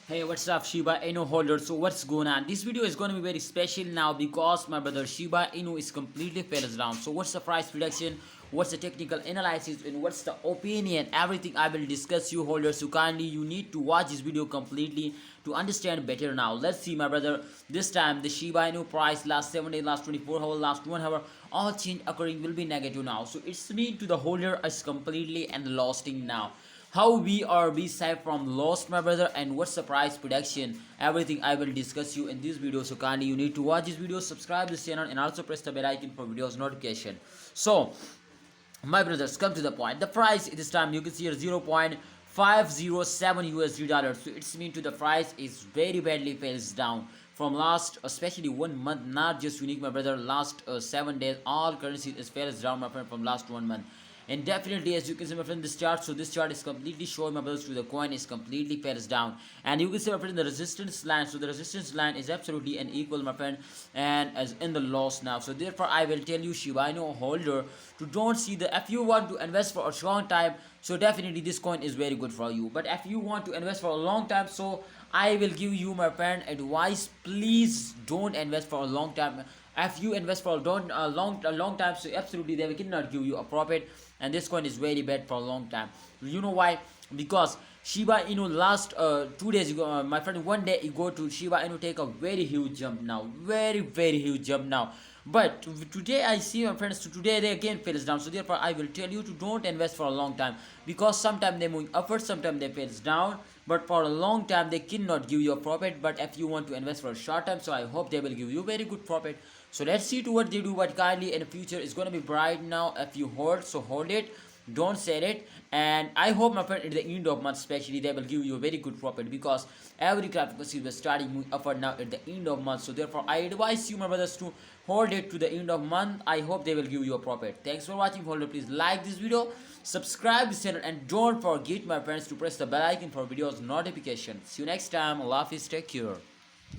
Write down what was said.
Hey, what's up, Shiba Inu holder? So what's going on? This video is going to be very special now because my brother Shiba Inu is completely fails down. So what's the price prediction? What's the technical analysis? And what's the opinion? Everything I will discuss you holders. So kindly you need to watch this video completely to understand better now. Let's see, my brother. This time the Shiba Inu price last 7 days, last 24 hours, last 1 hour, all change occurring will be negative now. So it's mean to the holder is completely and losing now. How we are be safe from lost, my brother, and what's the price prediction, everything I will discuss you in this video. So kindly you need to watch this video, subscribe this channel, and also press the bell icon for videos notification. So my brothers, come to the point. The price this time you can see here 0.507 USD dollars. So it's mean to the price is very badly fails down from last especially 1 month, not just unique, my brother. Last 7 days all currencies is fails down, my friend, from last 1 month. And definitely, as you can see, my friend, this chart, so this chart is completely showing, my brothers, to the coin is completely fails down. And you can see, my friend, the resistance line, so the resistance line is absolutely unequal, my friend, and as in the loss now. So therefore I will tell you, Shiba Inu holder, to don't see the, if you want to invest for a short time, so definitely this coin is very good for you. But if you want to invest for a long time, so I will give you, my friend, advice. Please don't invest for a long time. If you invest for a long time, so absolutely they cannot give you a profit, and this coin is very bad for a long time. You know why? Because Shiba Inu last 2 days ago, my friend, one day you go to Shiba Inu take a very huge jump now, very huge jump now. But today I see, my friends, so today they again fails down. So therefore I will tell you to don't invest for a long time, because sometimes they moving upwards, sometimes they fails down, but for a long time they cannot give you a profit. But if you want to invest for a short time, so I hope they will give you very good profit. So let's see to what they do. But kindly in the future is going to be bright now. If you hold, so hold it, don't sell it. And I hope, my friend, at the end of month especially they will give you a very good profit, because every cryptocurrency was starting moving upward now at the end of month. So therefore I advise you, my brothers, to hold it to the end of month. I hope they will give you a profit. Thanks for watching, holder. Please like this video, subscribe this channel, and don't forget, my friends, to press the bell icon for videos notifications. See you next time. Allah Hafiz, take care.